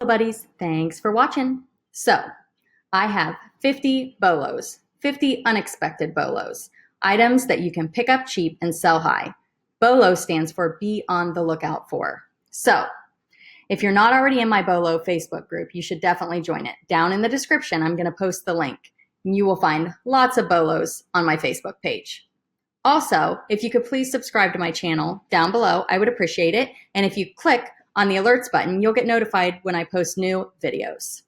buddies, thanks for watching. So I have 50 BOLOs, 50 unexpected BOLOs, items that you can pick up cheap and sell high. BOLO stands for be on the lookout for. So if you're not already in my BOLO Facebook group, you should definitely join it. Down in the description, I'm going to post the link. You will find lots of BOLOs on my Facebook page. Also, if you could please subscribe to my channel down below, I would appreciate it. And if you click on the alerts button, you'll get notified when I post new videos.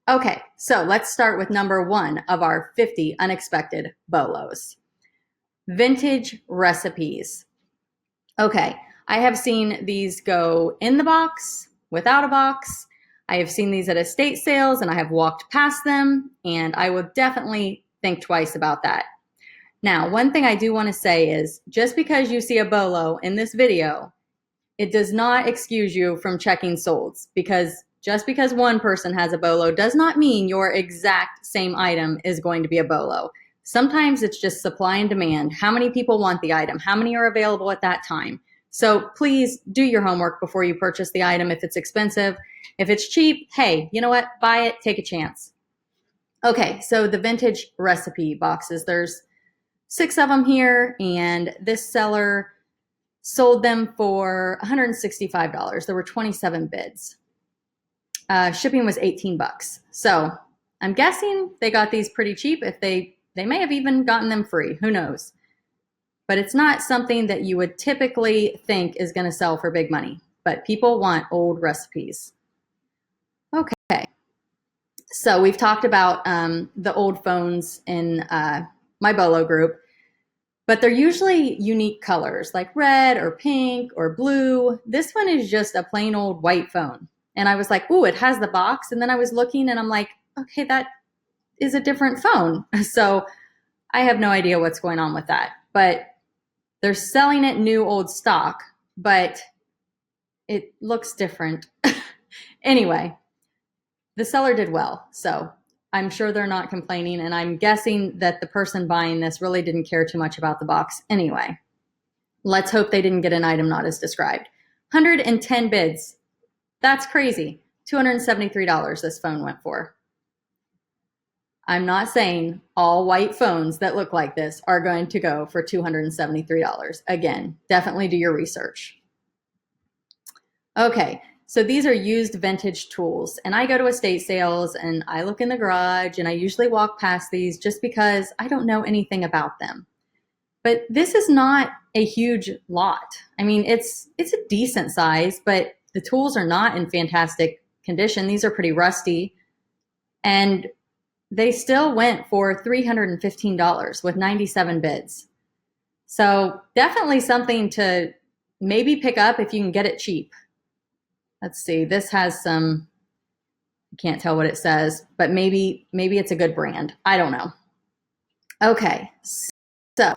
Okay, so let's start with number 1 of our 50 unexpected BOLOs. Vintage recipes. Okay, I have seen these go in the box, without a box. I have seen these at estate sales and I have walked past them, and I will definitely think twice about that. Now, one thing I do want to say is just because you see a BOLO in this video, it does not excuse you from checking solds, because just because one person has a BOLO does not mean your exact same item is going to be a BOLO. Sometimes it's just supply and demand. How many people want the item? How many are available at that time? So please do your homework before you purchase the item if it's expensive. If it's cheap, hey, you know what? Buy it, take a chance. Okay, so the vintage recipe boxes, there's 6 of them here, and this seller sold them for $165. There were 27 bids. Shipping was 18 bucks. So I'm guessing they got these pretty cheap. If they may have even gotten them free, who knows? But it's not something that you would typically think is going to sell for big money. But people want old recipes. Okay. So we've talked about the old phones in my BOLO group, but they're usually unique colors like red or pink or blue. This one is just a plain old white phone. And I was like, ooh, it has the box. And then I was looking and I'm like, okay, that is a different phone. So I have no idea what's going on with that. But they're selling it new old stock, but it looks different. Anyway, the seller did well. So I'm sure they're not complaining, and I'm guessing that the person buying this really didn't care too much about the box anyway. Let's hope they didn't get an item not as described. 110 bids. That's crazy. $273 this phone went for. I'm not saying all white phones that look like this are going to go for $273. Again, definitely do your research. Okay. So these are used vintage tools, and I go to estate sales and I look in the garage and I usually walk past these just because I don't know anything about them. But this is not a huge lot. I mean, it's a decent size, but the tools are not in fantastic condition. These are pretty rusty, and they still went for $315 with 97 bids. So definitely something to maybe pick up if you can get it cheap. Let's see, this has some, I can't tell what it says, but maybe it's a good brand. I don't know. Okay, so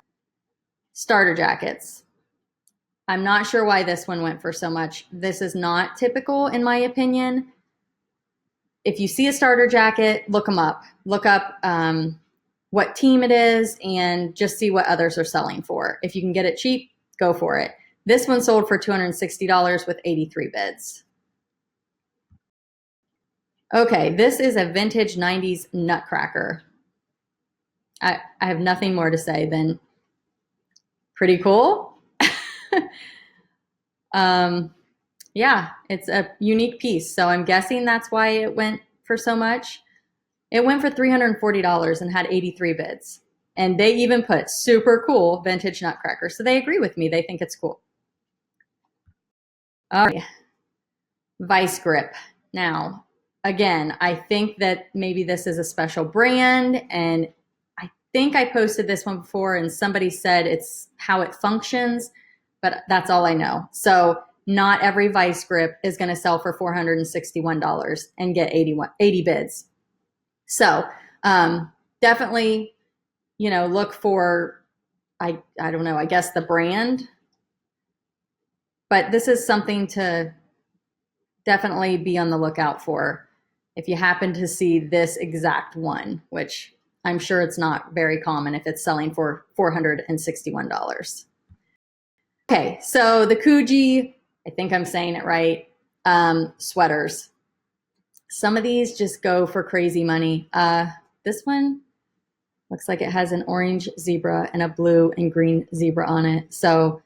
starter jackets. I'm not sure why this one went for so much. This is not typical in my opinion. If you see a starter jacket, look them up. Look up what team it is and just see what others are selling for. If you can get it cheap, go for it. This one sold for $260 with 83 bids. Okay, this is a vintage 90s nutcracker. I have nothing more to say than pretty cool. Yeah, it's a unique piece. So I'm guessing that's why it went for so much. It went for $340 and had 83 bids. And they even put super cool vintage nutcracker. So they agree with me. They think it's cool. All right. Vice grip. Now, again, I think that maybe this is a special brand, and I think I posted this one before and somebody said it's how it functions, but that's all I know. So not every vice grip is going to sell for $461 and get 80 bids. So definitely, look for, I don't know, I guess the brand, but this is something to definitely be on the lookout for if you happen to see this exact one, which I'm sure it's not very common if it's selling for $461. Okay, so the Kuji, I think I'm saying it right, sweaters. Some of these just go for crazy money. This one looks like it has an orange zebra and a blue and green zebra on it. So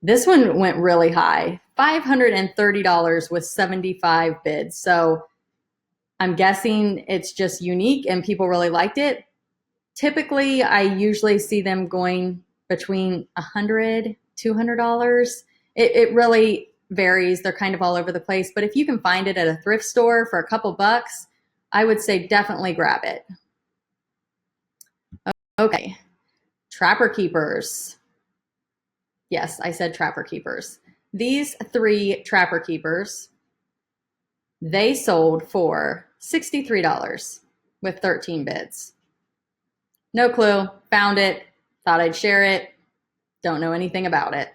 this one went really high, $530 with 75 bids. So I'm guessing it's just unique and people really liked it. Typically, I usually see them going between $100, $200. It really varies. They're kind of all over the place. But if you can find it at a thrift store for a couple bucks, I would say definitely grab it. Okay, Trapper Keepers. Yes, I said Trapper Keepers. These 3 Trapper Keepers, they sold for $63 with 13 bids. No clue, found it, thought I'd share it, don't know anything about it.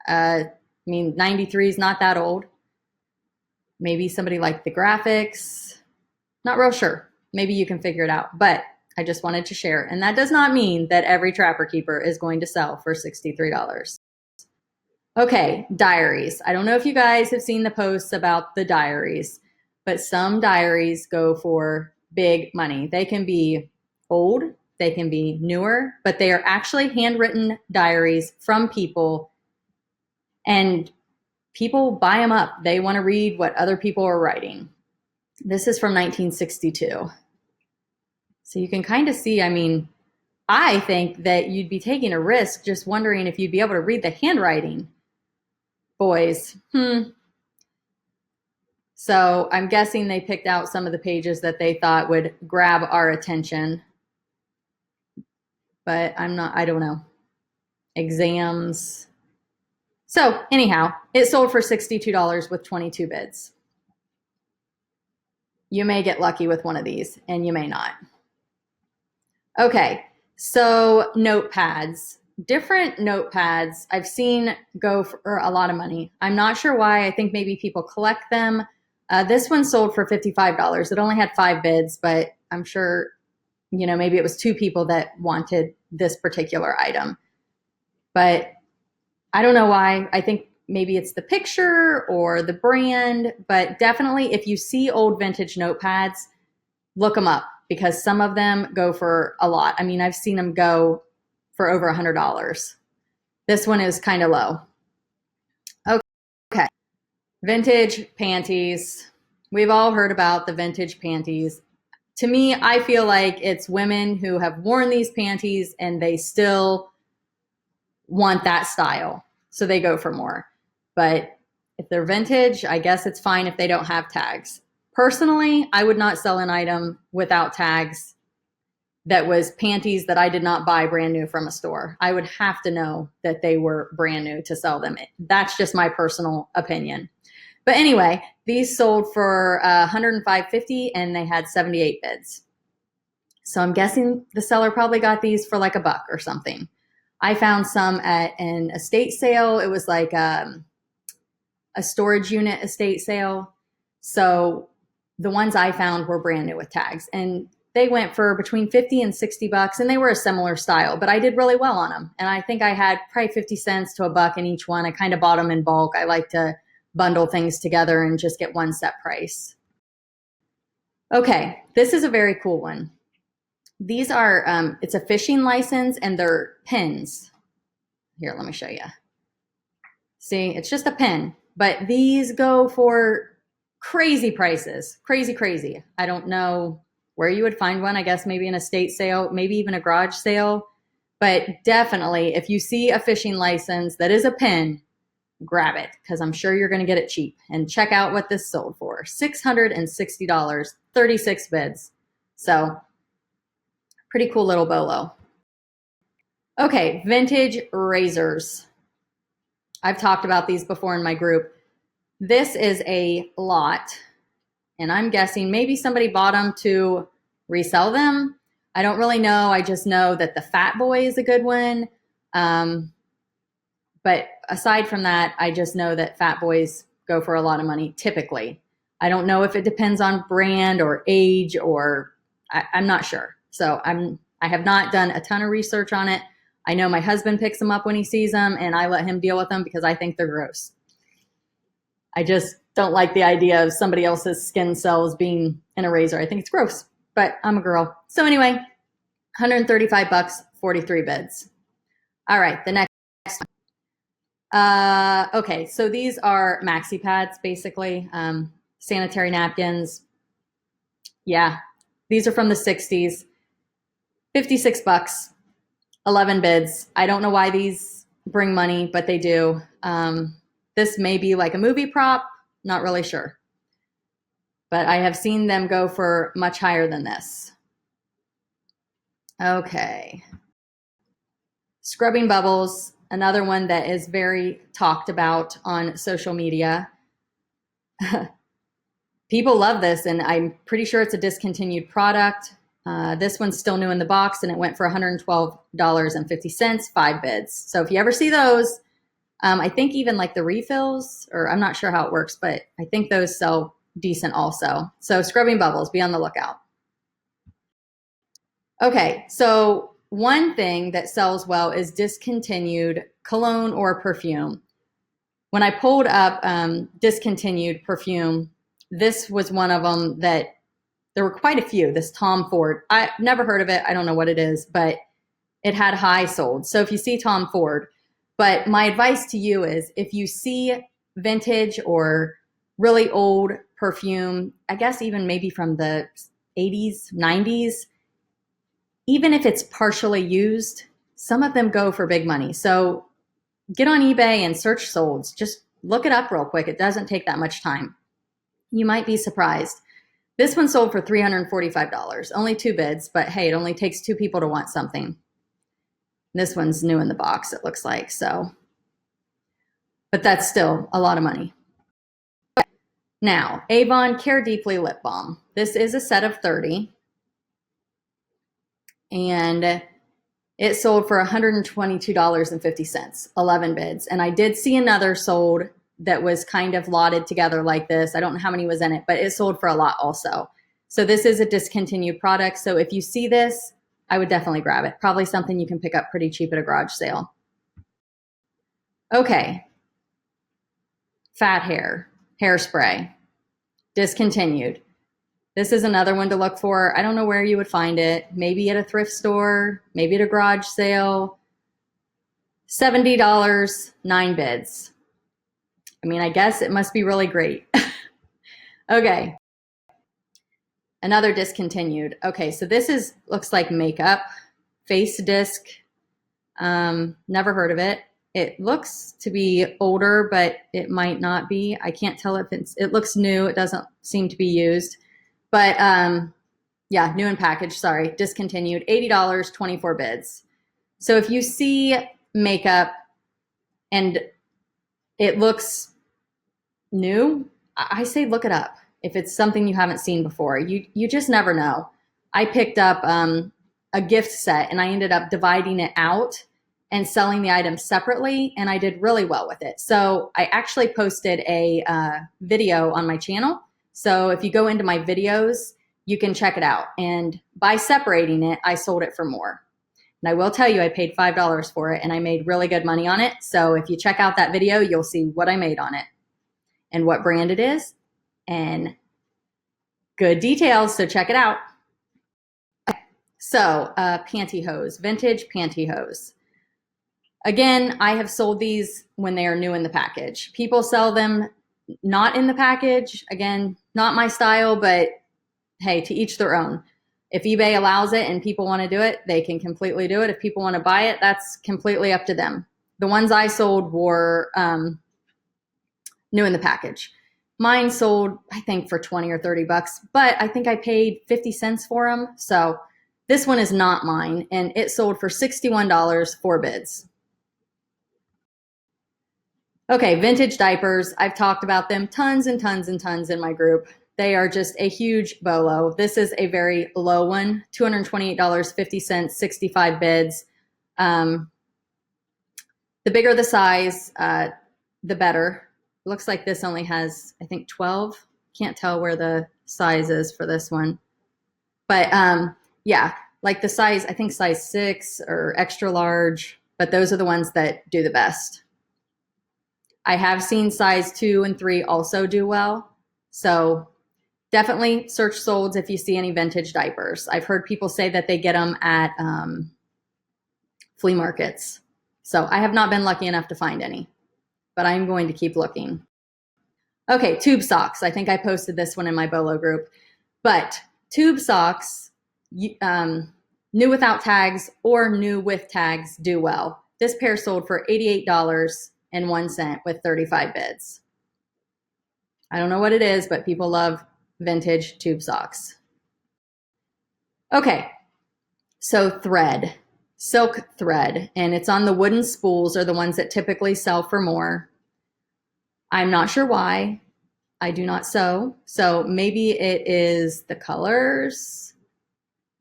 I mean, 93 is not that old. Maybe somebody liked the graphics. Not real sure. Maybe you can figure it out, but I just wanted to share. And that does not mean that every Trapper Keeper is going to sell for $63. Okay, diaries. I don't know if you guys have seen the posts about the diaries, but some diaries go for big money. They can be old, they can be newer, but they are actually handwritten diaries from people, and people buy them up. They want to read what other people are writing. This is from 1962. So you can kind of see, I mean, I think that you'd be taking a risk just wondering if you'd be able to read the handwriting. Boys, So I'm guessing they picked out some of the pages that they thought would grab our attention. But I don't know. Exams. So anyhow, it sold for $62 with 22 bids. You may get lucky with one of these, and you may not. Okay, so notepads. Different notepads I've seen go for a lot of money. I'm not sure why. I think maybe people collect them. This one sold for $55. It only had 5 bids, but I'm sure, maybe it was 2 people that wanted this particular item. But I don't know why. I think maybe it's the picture or the brand, but definitely if you see old vintage notepads, look them up because some of them go for a lot. I mean, I've seen them go for over $100. This one is kind of low. Okay. Vintage panties. We've all heard about the vintage panties. To me, I feel like it's women who have worn these panties and they still want that style. So they go for more. But if they're vintage, I guess it's fine if they don't have tags. Personally, I would not sell an item without tags that was panties that I did not buy brand new from a store. I would have to know that they were brand new to sell them. That's just my personal opinion. But anyway, these sold for $105.50 and they had 78 bids. So I'm guessing the seller probably got these for like $1 or something. I found some at an estate sale. It was like a storage unit estate sale. So the ones I found were brand new with tags, and they went for between 50 and 60 bucks, and they were a similar style, but I did really well on them. And I think I had probably 50 cents to $1 in each one. I kind of bought them in bulk. I like to bundle things together and just get one set price. Okay, this is a very cool one. These are, it's a fishing license and they're pins. Here, let me show you. See, it's just a pin, but these go for crazy prices. Crazy, crazy. I don't know where you would find one. I guess maybe an estate sale, maybe even a garage sale. But definitely, if you see a fishing license that is a pin, grab it because I'm sure you're going to get it cheap. And check out what this sold for. $660, 36 bids. So pretty cool little bolo. Okay, vintage razors. I've talked about these before in my group. This is a lot, and I'm guessing maybe somebody bought them to resell them. I don't really know. I just know that the Fat Boy is a good one. But aside from that, I just know that Fat Boys go for a lot of money typically. I don't know if it depends on brand or age or I'm not sure. So I have not done a ton of research on it. I know my husband picks them up when he sees them, and I let him deal with them because I think they're gross. I just don't like the idea of somebody else's skin cells being in a razor. I think it's gross, but I'm a girl. So anyway, 135 bucks, 43 bids. All right, the next one. Okay, so these are maxi pads, basically, sanitary napkins. Yeah, these are from the 60s, 56 bucks, 11 bids. I don't know why these bring money, but they do. This may be like a movie prop, not really sure. But I have seen them go for much higher than this. Okay. Scrubbing bubbles, another one that is very talked about on social media. People love this, and I'm pretty sure it's a discontinued product. This one's still new in the box, and it went for $112.50, 5 bids. So if you ever see those, I think even like the refills, or I'm not sure how it works, but I think those sell decent also. So scrubbing bubbles, be on the lookout. Okay, so one thing that sells well is discontinued cologne or perfume. When I pulled up discontinued perfume, this was one of them that there were quite a few. This Tom Ford, I've never heard of it. I don't know what it is, but it had high sold. So if you see Tom Ford, but my advice to you is if you see vintage or really old perfume, I guess even maybe from the 80s, 90s, even if it's partially used, some of them go for big money. So get on eBay and search solds. Just look it up real quick. It doesn't take that much time. You might be surprised. This one sold for $345. Only 2 bids, but hey, it only takes 2 people to want something. This one's new in the box, it looks like, so. But that's still a lot of money. Now, Avon Care Deeply Lip Balm. This is a set of 30. And it sold for $122.50, 11 bids. And I did see another sold that was kind of lotted together like this. I don't know how many was in it, but it sold for a lot also. So this is a discontinued product. So if you see this, I would definitely grab it. Probably something you can pick up pretty cheap at a garage sale. Okay. Fat hair, hairspray, discontinued. This is another one to look for. I don't know where you would find it. Maybe at a thrift store, maybe at a garage sale. $70, 9 bids. I mean, I guess it must be really great. Okay. Another discontinued. Okay, so this looks like makeup, face disc. Never heard of it. It looks to be older, but it might not be. I can't tell if it looks new. It doesn't seem to be used. But yeah, new in package, sorry, discontinued, $80, 24 bids. So if you see makeup and it looks new, I say look it up. If it's something you haven't seen before, you just never know. I picked up a gift set and I ended up dividing it out and selling the items separately, and I did really well with it. So I actually posted a video on my channel. So if you go into my videos, you can check it out. And by separating it, I sold it for more. And I will tell you, I paid $5 for it and I made really good money on it. So if you check out that video, you'll see what I made on it and what brand it is and good details. So check it out. So pantyhose, vintage pantyhose. Again, I have sold these when they are new in the package. People sell them not in the package. Again, not my style, but hey, to each their own. If eBay allows it and people want to do it, they can completely do it. If people want to buy it, that's completely up to them. The ones I sold were new in the package. Mine sold, I think, for 20 or 30 bucks, but I think I paid 50 cents for them. So this one is not mine, and it sold for $61, 4 bids. Okay, vintage diapers. I've talked about them tons and tons and tons in my group. They are just a huge bolo. This is a very low one, $228.50, 65 bids. The bigger the size, the better. Looks like this only has, I think, 12. Can't tell where the size is for this one. But yeah, like the size, I think size 6 or extra large, but those are the ones that do the best. I have seen size 2 and 3 also do well. So definitely search solds if you see any vintage diapers. I've heard people say that they get them at flea markets. So I have not been lucky enough to find any, but I'm going to keep looking. Okay, tube socks. I think I posted this one in my BOLO group, but tube socks, new without tags or new with tags do well. This pair sold for $88.01 with 35 bids. I don't know what it is, but people love vintage tube socks. Okay, so thread, silk thread, and it's on the wooden spools are the ones that typically sell for more. I'm not sure why. I do not sew, so maybe it is the colors.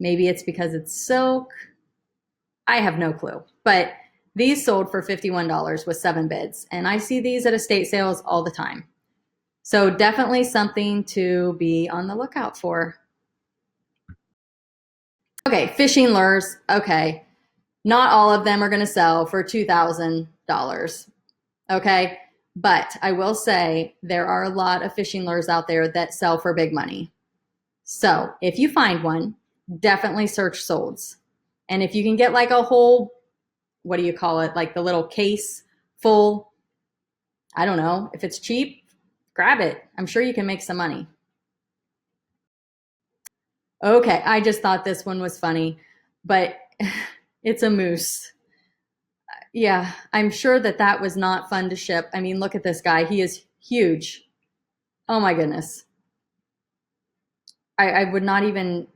Maybe it's because it's silk. I have no clue, but these sold for $51 with 7 bids, and I see these at estate sales all the time. So definitely something to be on the lookout for. Okay, fishing lures. Okay, not all of them are going to sell for $2,000. Okay, but I will say there are a lot of fishing lures out there that sell for big money. So if you find one, definitely search solds. And if you can get like a whole, what do you call it? Like the little case full, I don't know, if it's cheap, grab it. I'm sure you can make some money. Okay, I just thought this one was funny, but it's a moose. Yeah, I'm sure that that was not fun to ship. I mean, look at this guy. He is huge. Oh my goodness. I would not even,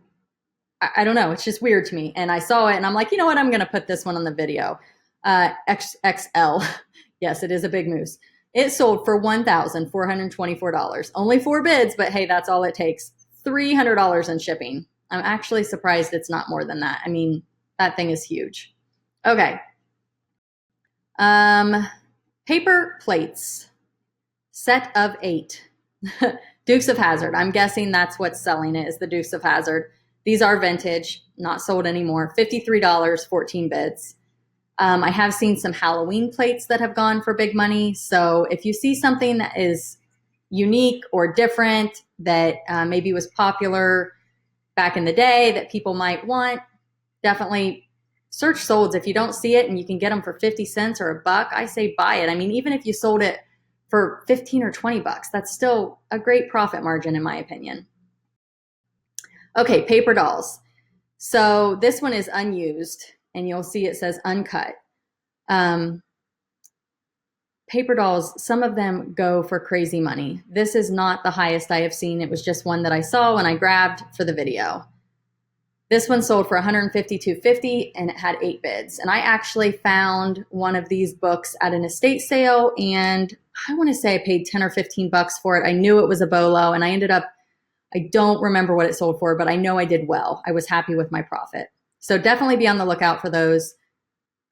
I don't know. It's just weird to me. And I saw it and I'm like, you know what? I'm going to put this one on the video. XXL. Yes, it is a big moose. It sold for $1,424. Only 4 bids, but hey, that's all it takes. $300 in shipping. I'm actually surprised it's not more than that. I mean, that thing is huge. Okay. Paper plates. Set of 8. Dukes of Hazzard. I'm guessing that's what's selling it, is the Dukes of Hazzard. These are vintage, not sold anymore. $53, 14 bids. I have seen some Halloween plates that have gone for big money. So if you see something that is unique or different that maybe was popular back in the day that people might want, definitely search solds. If you don't see it and you can get them for 50 cents or $1, I say buy it. I mean, even if you sold it for 15 or 20 bucks, that's still a great profit margin in my opinion. Okay, paper dolls. So this one is unused and you'll see it says uncut. Paper dolls, some of them go for crazy money. This is not the highest I have seen. It was just one that I saw when I grabbed for the video. This one sold for $152.50 and it had 8 bids. And I actually found one of these books at an estate sale and I want to say I paid 10 or 15 bucks for it. I knew it was a BOLO and I ended up, I don't remember what it sold for, but I know I did well. I was happy with my profit. So definitely be on the lookout for those.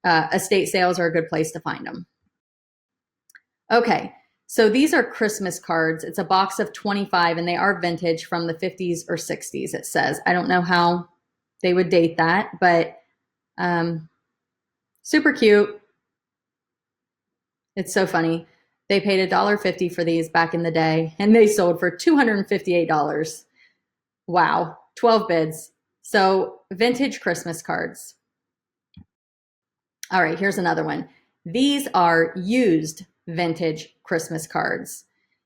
Estate sales are a good place to find them. Okay, so these are Christmas cards. It's a box of 25 and they are vintage from the 50s or 60s, it says. I don't know how they would date that, but super cute. It's so funny. They paid $1.50 for these back in the day and they sold for $258. Wow, 12 bids. So vintage Christmas cards. All right, here's another one. These are used vintage Christmas cards.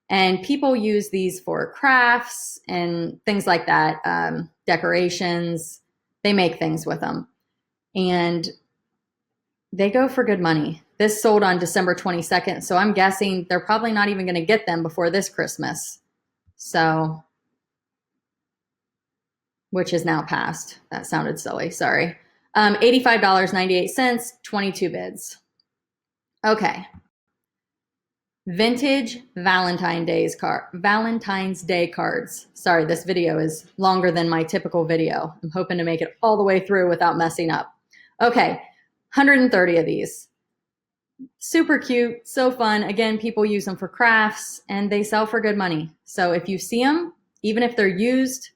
And people use these for crafts and things like that, decorations. They make things with them. And they go for good money. This sold on December 22nd, so I'm guessing they're probably not even going to get them before this Christmas. So, which is now past. That sounded silly, sorry. $85.98, 22 bids. Okay. Vintage Valentine's Day cards. Sorry, this video is longer than my typical video. I'm hoping to make it all the way through without messing up. Okay, 130 of these. Super cute, so fun. Again, people use them for crafts and they sell for good money. So if you see them, even if they're used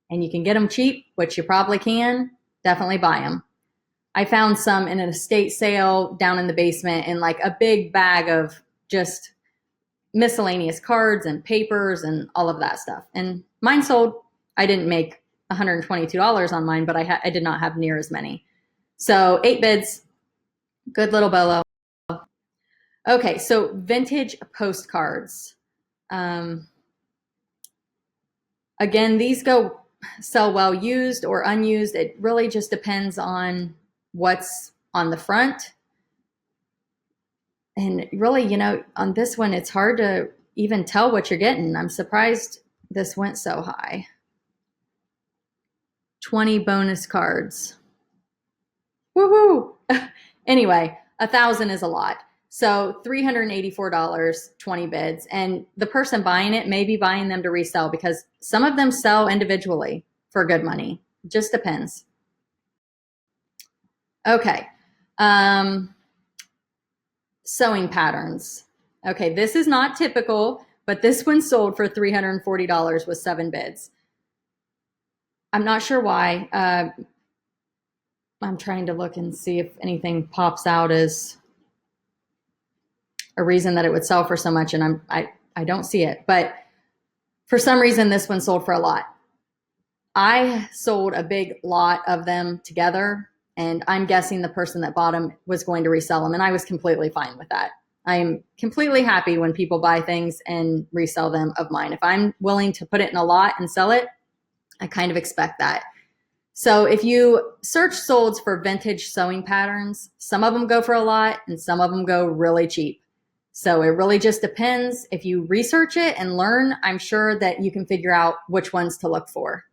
and you can get them cheap, which you probably can, definitely buy them. I found some in an estate sale down in the basement in like a big bag of just miscellaneous cards and papers and all of that stuff. And mine sold. I didn't make $122 on mine, but I did not have near as many. So 8 bids, good little bolo. Okay, so vintage postcards. Again, these sell well used or unused. It really just depends on what's on the front. And really, you know, on this one, it's hard to even tell what you're getting. I'm surprised this went so high. 20 bonus cards. Woohoo! Anyway, 1,000 is a lot. So $384, 20 bids. And the person buying it may be buying them to resell because some of them sell individually for good money. Just depends. Okay. Sewing patterns. Okay, this is not typical, but this one sold for $340 with 7 bids. I'm not sure why. I'm trying to look and see if anything pops out as a reason that it would sell for so much, and I don't see it. But for some reason, this one sold for a lot. I sold a big lot of them together, and I'm guessing the person that bought them was going to resell them, and I was completely fine with that. I am completely happy when people buy things and resell them of mine. If I'm willing to put it in a lot and sell it, I kind of expect that. So if you search solds for vintage sewing patterns, some of them go for a lot and some of them go really cheap. So it really just depends. If you research it and learn, I'm sure that you can figure out which ones to look for.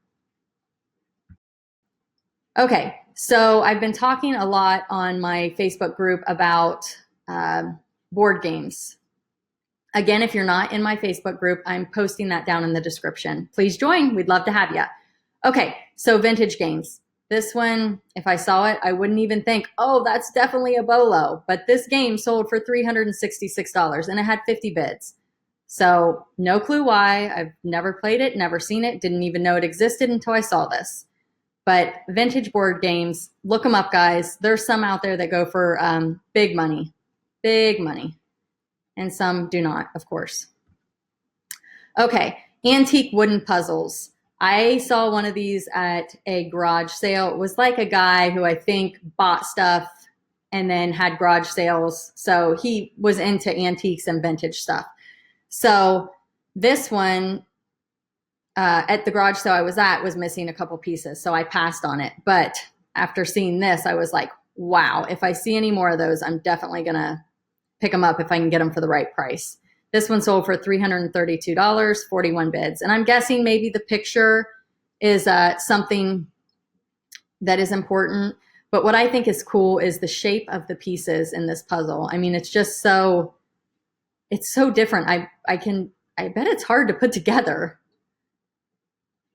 Okay, so I've been talking a lot on my Facebook group about board games. Again, if you're not in my Facebook group, I'm posting that down in the description. Please join. We'd love to have you. Okay, so vintage games. This one, if I saw it, I wouldn't even think, oh, that's definitely a bolo. But this game sold for $366 and it had 50 bids. So no clue why. I've never played it, never seen it, didn't even know it existed until I saw this. But vintage board games, look them up, guys. There's some out there that go for big money, and some do not, of course. Okay, antique wooden puzzles. I saw one of these at a garage sale. It was like a guy who I think bought stuff and then had garage sales. So he was into antiques and vintage stuff. So this one at the garage sale I was at was missing a couple pieces. So I passed on it. But after seeing this, I was like, wow, if I see any more of those, I'm definitely going to pick them up if I can get them for the right price. This one sold for $332, 41 bids. And I'm guessing maybe the picture is something that is important. But what I think is cool is the shape of the pieces in this puzzle. I mean, it's just so, it's so different. I bet it's hard to put together.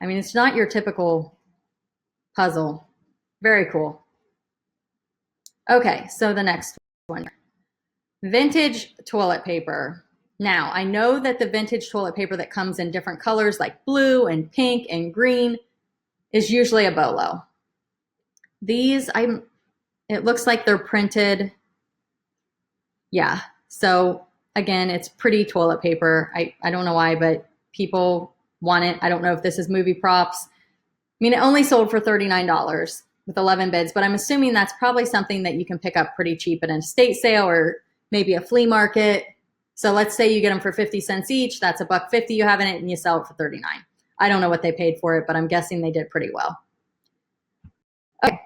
I mean, it's not your typical puzzle. Very cool. Okay, so the next one. Vintage toilet paper. Now, I know that the vintage toilet paper that comes in different colors like blue and pink and green is usually a bolo. These, it looks like they're printed. Yeah, so again, it's pretty toilet paper. I don't know why, but people want it. I don't know if this is movie props. I mean, it only sold for $39 with 11 bids, but I'm assuming that's probably something that you can pick up pretty cheap at an estate sale or maybe a flea market. So let's say you get them for 50 cents each. That's $1.50 you have in it and you sell it for $39. I don't know what they paid for it, but I'm guessing they did pretty well. Okay.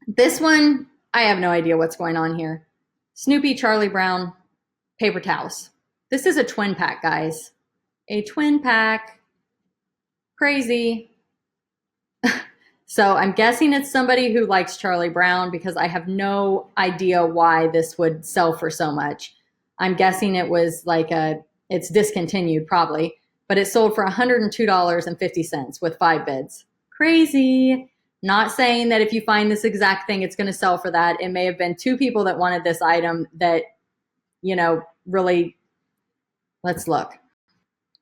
This one, I have no idea what's going on here. Snoopy, Charlie Brown, paper towels. This is a twin pack, guys. A twin pack. Crazy. So I'm guessing it's somebody who likes Charlie Brown because I have no idea why this would sell for so much. I'm guessing it was like it's discontinued probably, but it sold for $102.50 with 5 bids. Crazy. Not saying that if you find this exact thing, it's going to sell for that. It may have been 2 people that wanted this item that, you know, really, let's look.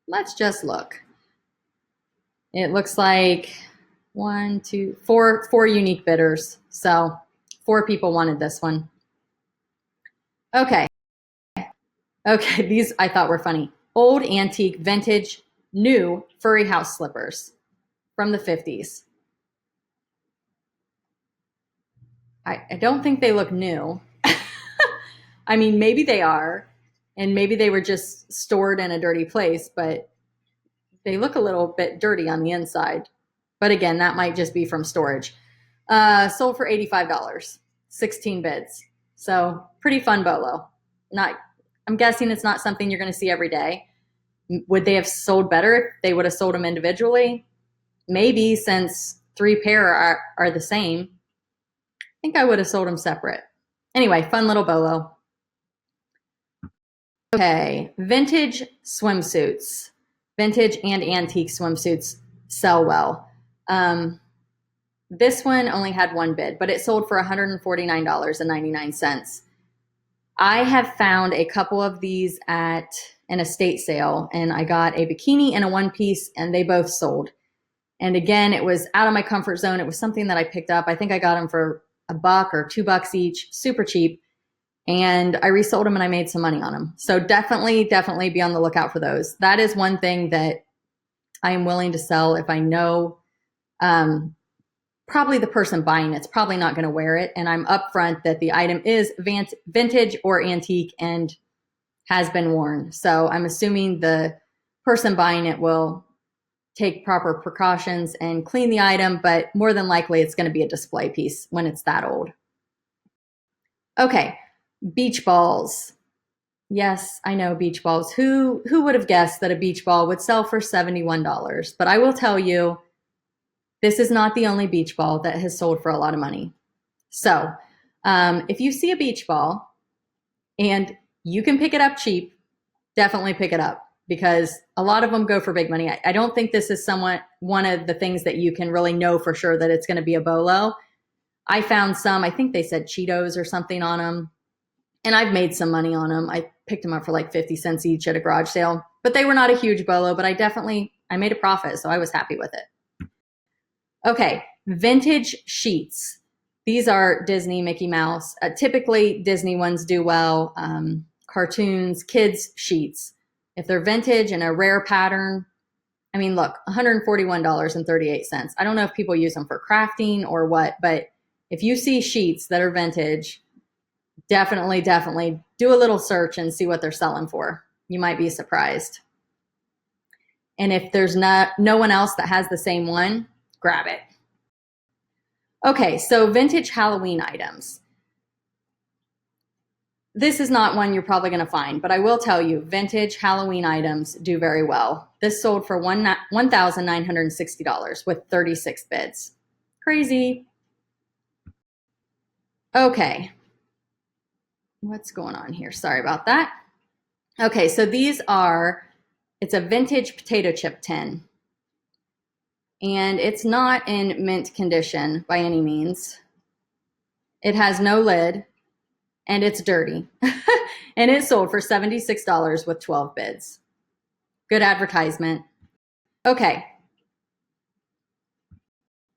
Let's just look. It looks like 4 unique bidders. So 4 people wanted this one. Okay. Okay, these I thought were funny. Old, antique, vintage, new furry house slippers from the 50s. I don't think they look new. I mean, maybe they are, and maybe they were just stored in a dirty place, but they look a little bit dirty on the inside. But again, that might just be from storage. Sold for $85, 16 bids. So pretty fun bolo. Not, I'm guessing it's not something you're going to see every day. Would they have sold better if they would have sold them individually? Maybe, since 3 pair are the same. I think I would have sold them separate. Anyway, fun little bolo. Okay, vintage swimsuits. Vintage and antique swimsuits sell well. This one only had one bid, but it sold for $149.99. I have found a couple of these at an estate sale, and I got a bikini and a one piece, and they both sold. And again, it was out of my comfort zone. It was something that I picked up. I think I got them for $1 or $2 each, super cheap. And I resold them and I made some money on them. So definitely be on the lookout for those. That is one thing that I am willing to sell if I know probably the person buying it's probably not going to wear it. And I'm upfront that the item is vintage or antique and has been worn. So I'm assuming the person buying it will take proper precautions and clean the item, but more than likely it's going to be a display piece when it's that old. Okay, beach balls. Yes, I know, beach balls. Who would have guessed that a beach ball would sell for $71? But I will tell you, this is not the only beach ball that has sold for a lot of money. So if you see a beach ball and you can pick it up cheap, definitely pick it up, because a lot of them go for big money. I don't think this is one of the things that you can really know for sure that it's going to be a bolo. I found some, I think they said Cheetos or something on them, and I've made some money on them. I picked them up for like 50 cents each at a garage sale, but they were not a huge bolo, but I made a profit, so I was happy with it. Okay, vintage sheets. These are Disney, Mickey Mouse. Typically, Disney ones do well. Cartoons, kids' sheets. If they're vintage and a rare pattern, I mean, look, $141.38. I don't know if people use them for crafting or what, but if you see sheets that are vintage, definitely do a little search and see what they're selling for. You might be surprised. And if there's no one else that has the same one, grab it. Okay, so vintage Halloween items. This is not one you're probably going to find, but I will tell you, vintage Halloween items do very well. This sold for $1,960 with 36 bids. Crazy. Okay. What's going on here? Sorry about that. Okay, so it's a vintage potato chip tin. And it's not in mint condition by any means. It has no lid, and it's dirty. And it sold for $76 with 12 bids. Good advertisement. Okay.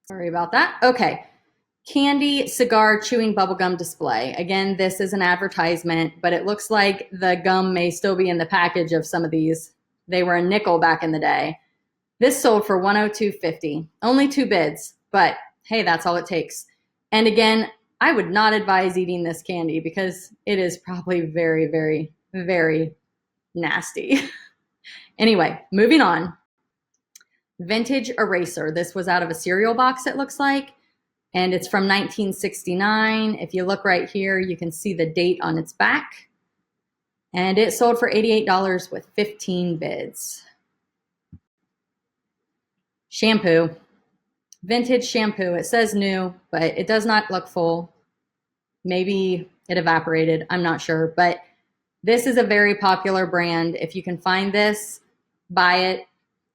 Sorry about that. Okay. Candy, cigar, chewing bubblegum display. Again, this is an advertisement, but it looks like the gum may still be in the package of some of these. They were a nickel back in the day. This sold for $102.50. Only 2 bids, but hey, that's all it takes. And again, I would not advise eating this candy because it is probably very, very, very nasty. Anyway, moving on. Vintage eraser. This was out of a cereal box, it looks like, and it's from 1969. If you look right here, you can see the date on its back. And it sold for $88 with 15 bids. Shampoo. Vintage shampoo. It says new, but it does not look full. Maybe it evaporated. I'm not sure, but this is a very popular brand. If you can find this, buy it.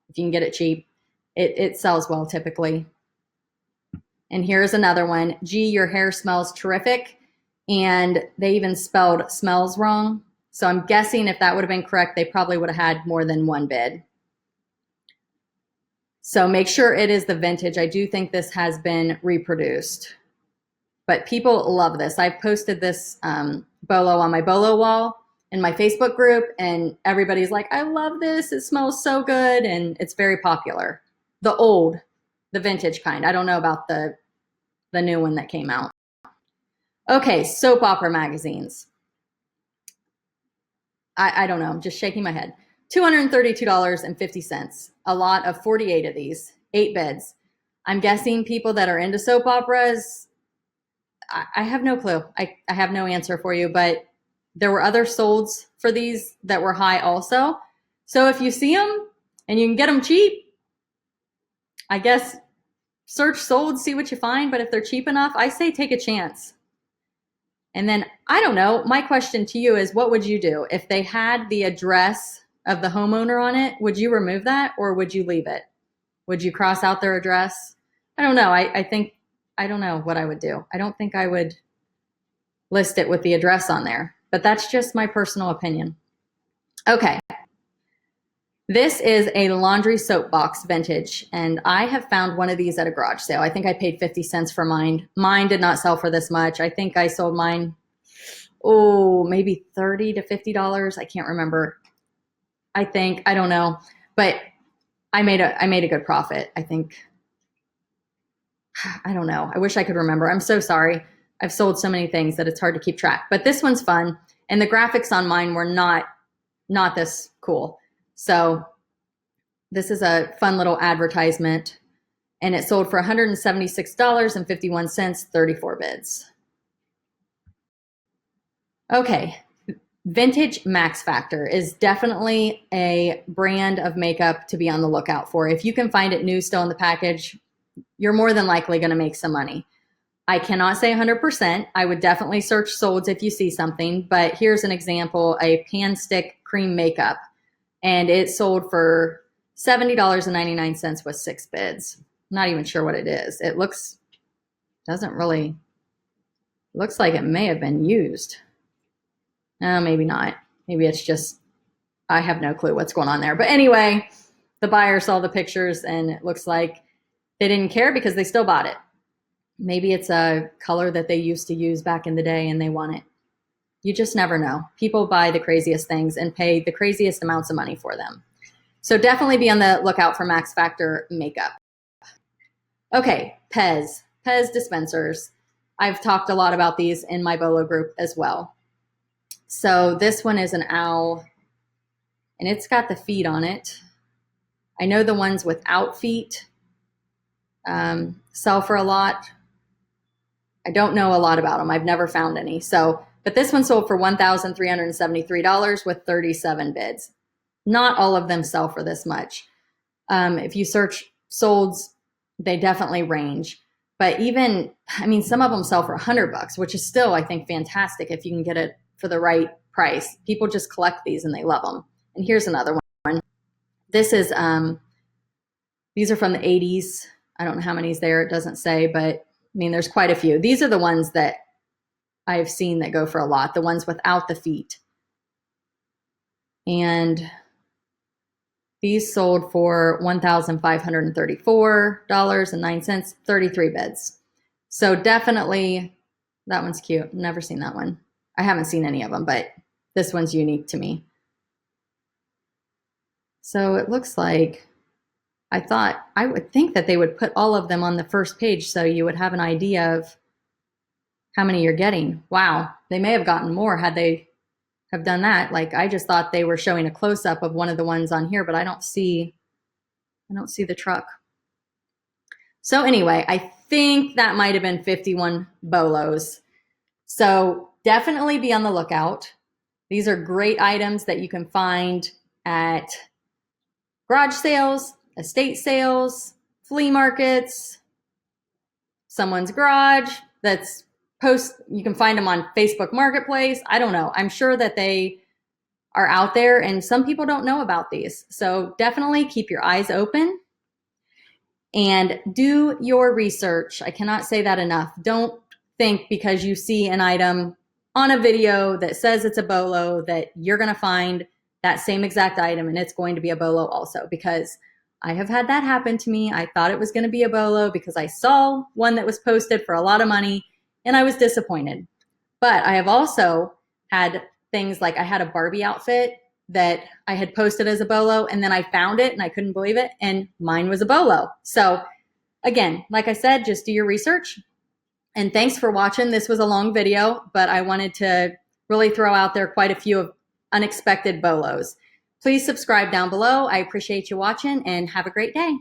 If you can get it cheap, it sells well typically. And here's another one. Gee, your hair smells terrific. And they even spelled smells wrong. So I'm guessing if that would have been correct, they probably would have had more than one bid. So make sure it is the vintage. I do think this has been reproduced, but people love this. I've posted this bolo on my bolo wall, in my Facebook group, and everybody's like, I love this. It smells so good. And it's very popular. The vintage kind. I don't know about the new one that came out. Okay, soap opera magazines. I don't know. I'm just shaking my head. $232.50. A lot of 48 of these, 8 bids. I'm guessing people that are into soap operas, I have no clue. I have no answer for you, but there were other solds for these that were high also. So if you see them and you can get them cheap, I guess search sold, see what you find. But if they're cheap enough, I say take a chance. And then, I don't know, my question to you is, what would you do? If they had the address of the homeowner on it, would you remove that or would you leave it? Would you cross out their address? I don't know. I don't know what I would do. I don't think I would list it with the address on there, but that's just my personal opinion. Okay. This is a laundry soap box vintage, and I have found one of these at a garage sale. I think I paid 50 cents for mine. Mine did not sell for this much. I think I sold mine, maybe $30 to $50. I can't remember. I don't know, but I made a good profit. I think, I don't know. I wish I could remember. I'm so sorry. I've sold so many things that it's hard to keep track, but this one's fun. And the graphics on mine were not this cool. So this is a fun little advertisement, and it sold for $176.51, 34 bids. Okay. Vintage Max Factor is definitely a brand of makeup to be on the lookout for. If you can find it new still in the package, you're more than likely going to make some money. I cannot say 100%. I would definitely search solds if you see something, but here's an example, a pan stick cream makeup, and it sold for $70.99 with 6 bids. I'm not even sure what it is. It looks like it may have been used. No, maybe not. Maybe it's just, I have no clue what's going on there. But anyway, the buyer saw the pictures and it looks like they didn't care because they still bought it. Maybe it's a color that they used to use back in the day and they want it. You just never know. People buy the craziest things and pay the craziest amounts of money for them. So definitely be on the lookout for Max Factor makeup. Okay, Pez dispensers. I've talked a lot about these in my BOLO group as well. So this one is an owl, and it's got the feet on it. I know the ones without feet sell for a lot. I don't know a lot about them. I've never found any. But this one sold for $1,373 with 37 bids. Not all of them sell for this much. If you search solds, they definitely range. But some of them sell for $100, which is still, I think, fantastic if you can get it for the right price. People just collect these and they love them. And here's another one. This is, these are from the 80s. I don't know how many's there. It doesn't say, but there's quite a few. These are the ones that I've seen that go for a lot, the ones without the feet. And these sold for $1,534.09, 33 bids. So definitely, that one's cute. Never seen that one. I haven't seen any of them, but this one's unique to me. So it looks like, I would think that they would put all of them on the first page so you would have an idea of how many you're getting. Wow, they may have gotten more had they have done that. Like, I just thought they were showing a close-up of one of the ones on here, but I don't see the truck. So anyway, I think that might have been 51 BOLOs. So definitely be on the lookout. These are great items that you can find at garage sales, estate sales, flea markets, someone's garage you can find them on Facebook Marketplace. I don't know. I'm sure that they are out there and some people don't know about these. So definitely keep your eyes open and do your research. I cannot say that enough. Don't think because you see an item on a video that says it's a BOLO that you're going to find that same exact item and it's going to be a BOLO also, because I have had that happen to me. I thought it was going to be a BOLO because I saw one that was posted for a lot of money and I was disappointed. But I have also had things like I had a Barbie outfit that I had posted as a bolo, and then I found it and I couldn't believe it, and mine was a bolo. So again, like I said, just do your research. And thanks for watching. This was a long video, but I wanted to really throw out there quite a few of unexpected bolos. Please subscribe down below. I appreciate you watching, and have a great day.